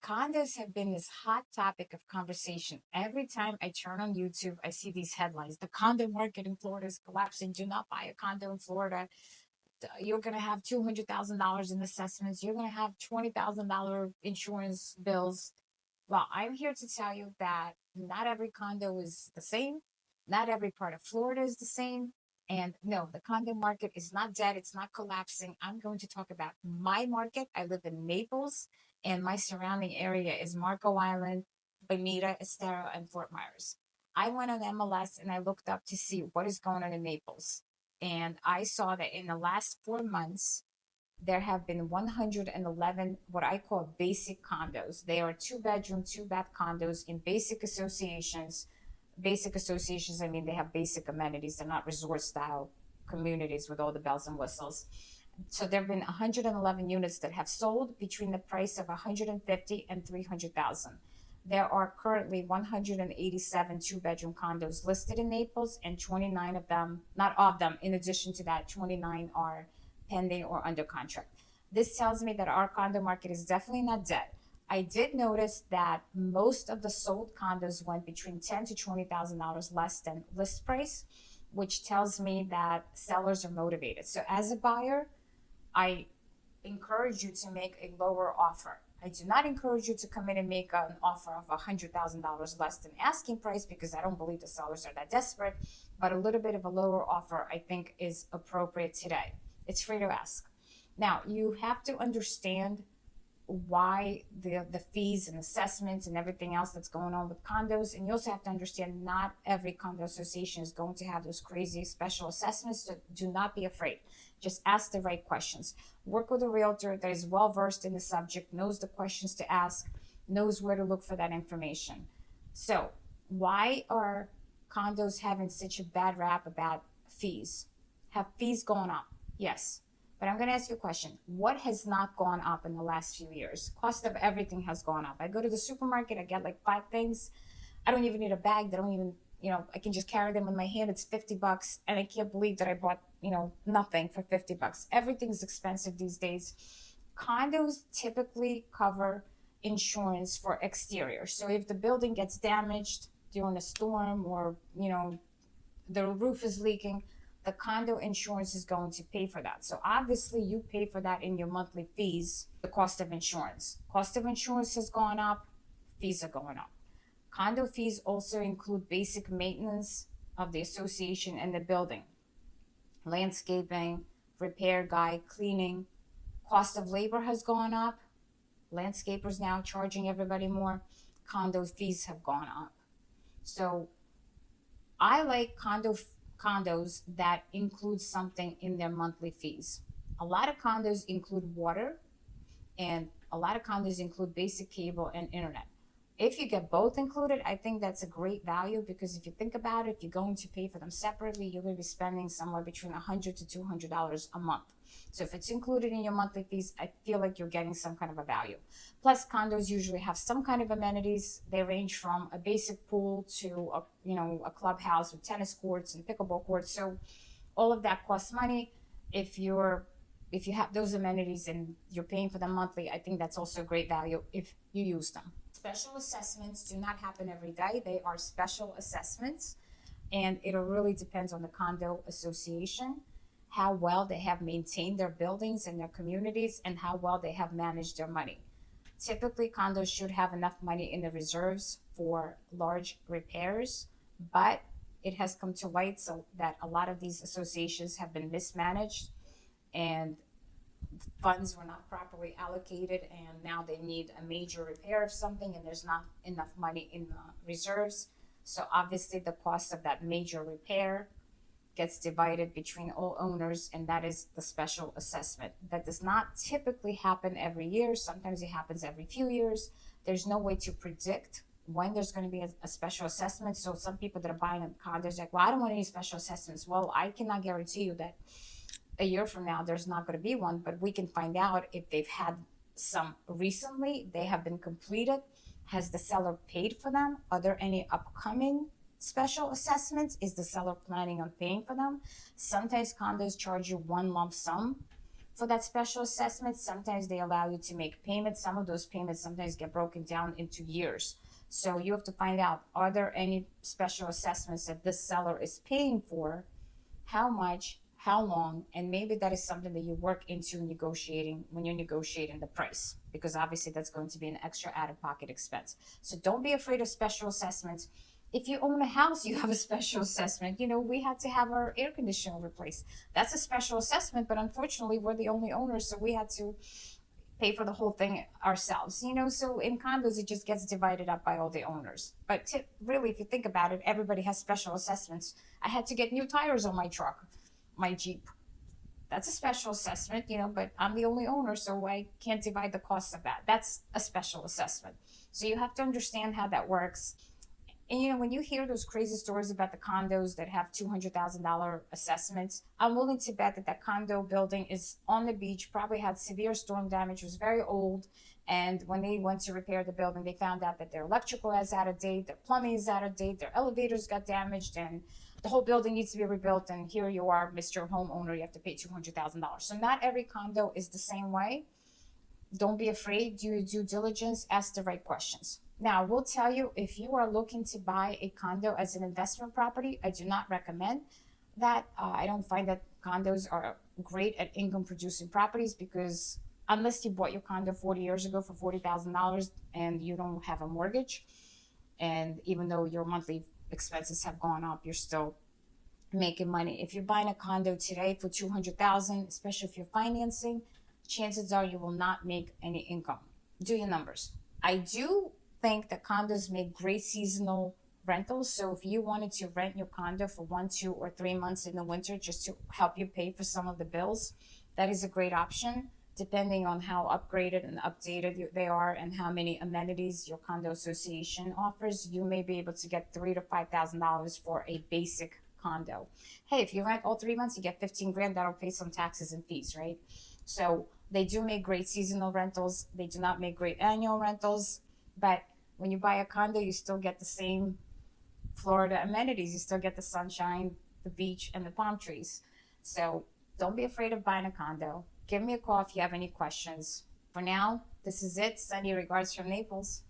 Condos have been this hot topic of conversation. Every time I turn on YouTube, I see these headlines. The condo market in Florida is collapsing. Do not buy a condo in Florida. You're going to have $200,000 in assessments. You're going to have $20,000 insurance bills. Well, I'm here to tell you that not every condo is the same. Not every part of Florida is the same. And no, the condo market is not dead. It's not collapsing. I'm going to talk about my market. I live in Naples, and my surrounding area is Marco Island, Bonita, Estero, and Fort Myers. I went on MLS and I looked up to see what is going on in Naples. And I saw that in the last 4 months, there have been 111 what I call basic condos. They are two bedroom, two bath condos in basic associations. Basic associations, I mean, they have basic amenities. They're not resort style communities with all the bells and whistles. So there have been 111 units that have sold between the price of 150 and 300,000. There are currently 187 two-bedroom condos listed in Naples, and 29 of them, not of them, in addition to that, 29 are pending or under contract. This tells me that our condo market is definitely not dead. I did notice that most of the sold condos went between $10,000 to $20,000 less than list price, which tells me that sellers are motivated. So as a buyer, I encourage you to make a lower offer. I do not encourage you to come in and make an offer of $100,000 less than asking price, because I don't believe the sellers are that desperate. But a little bit of a lower offer, I think, is appropriate today. It's free to ask. Now, you have to understand why the fees and assessments and everything else that's going on with condos. And you also have to understand not every condo association is going to have those crazy special assessments. So do not be afraid. Just ask the right questions. Work with a realtor that is well versed in the subject, knows the questions to ask, knows where to look for that information. So why are condos having such a bad rap about fees? Have fees gone up? Yes. But I'm going to ask you a question. What has not gone up in the last few years? Cost of everything has gone up. I go to the supermarket, I get like 5 things. I don't even need a bag. They don't even, I can just carry them in my hand. It's $50. And I can't believe that I bought, nothing for $50. Everything's expensive these days. Condos typically cover insurance for exterior. So if the building gets damaged during a storm, or, the roof is leaking, the condo insurance is going to pay for that. So obviously you pay for that in your monthly fees, the cost of insurance. Cost of insurance has gone up, fees are going up. Condo fees also include basic maintenance of the association and the building. Landscaping, repair guy, cleaning. Cost of labor has gone up. Landscapers now charging everybody more. Condo fees have gone up. So I like condos that include something in their monthly fees. A lot of condos include water, and a lot of condos include basic cable and internet. If you get both included, I think that's a great value, because if you think about it, if you're going to pay for them separately, you're going to be spending somewhere between $100 to $200 a month. So if it's included in your monthly fees, I feel like you're getting some kind of a value. Plus, condos usually have some kind of amenities. They range from a basic pool to a clubhouse with tennis courts and pickleball courts. So all of that costs money. If you have those amenities and you're paying for them monthly, I think that's also a great value if you use them. Special assessments do not happen every day. They are special assessments, and it really depends on the condo association, how well they have maintained their buildings and their communities, and how well they have managed their money. Typically, condos should have enough money in the reserves for large repairs, but it has come to light so that a lot of these associations have been mismanaged, and funds were not properly allocated, and now they need a major repair of something and there's not enough money in the reserves. So obviously the cost of that major repair gets divided between all owners, and that is the special assessment. That does not typically happen every year. Sometimes it happens every few years. There's no way to predict when there's going to be a special assessment. So some people that are buying a condo, they're like, well, I don't want any special assessments. Well, I cannot guarantee you that a year from now there's not going to be one, but we can find out if they've had some recently, they have been completed. Has the seller paid for them? Are there any upcoming special assessments? Is the seller planning on paying for them? Sometimes condos charge you one lump sum For that special assessment, sometimes they allow you to make payments. Some of those payments sometimes get broken down into years. So you have to find out, are there any special assessments that this seller is paying for, how much, how long, and maybe that is something that you work into negotiating when you're negotiating the price, because obviously that's going to be an extra out-of-pocket expense. So don't be afraid of special assessments. If you own a house, you have a special assessment. You know, we had to have our air conditioner replaced. That's a special assessment, but unfortunately, we're the only owners, so we had to pay for the whole thing ourselves. You know, so in condos, it just gets divided up by all the owners. But really, if you think about it, everybody has special assessments. I had to get new tires on my truck, my Jeep. That's a special assessment, you know, but I'm the only owner, so I can't divide the cost of that. That's a special assessment. So you have to understand how that works. And you know, when you hear those crazy stories about the condos that have $200,000 assessments, I'm willing to bet that that condo building is on the beach, probably had severe storm damage, was very old. And when they went to repair the building, they found out that their electrical is out of date, their plumbing is out of date, their elevators got damaged, and the whole building needs to be rebuilt. And here you are, Mr. Homeowner, you have to pay $200,000. So not every condo is the same way. Don't be afraid, do your due diligence, ask the right questions. Now, I will tell you, if you are looking to buy a condo as an investment property, I do not recommend that. I don't find that condos are great at income producing properties, because unless you bought your condo 40 years ago for $40,000 and you don't have a mortgage, and even though your monthly expenses have gone up, you're still making money. If you're buying a condo today for $200,000, especially if you're financing, chances are you will not make any income. Do your numbers. I do think that condos make great seasonal rentals. So if you wanted to rent your condo for 1, 2, or 3 months in the winter just to help you pay for some of the bills, that is a great option, depending on how upgraded and updated they are and how many amenities your condo association offers. You may be able to get $3,000 to $5,000 for a basic condo. Hey, if you rent all 3 months, you get 15 grand. That'll pay some taxes and fees, right? So they do make great seasonal rentals. They do not make great annual rentals, but when you buy a condo, you still get the same Florida amenities. You still get the sunshine, the beach, and the palm trees. So don't be afraid of buying a condo. Give me a call if you have any questions. For now, this is it. Send you regards from Naples.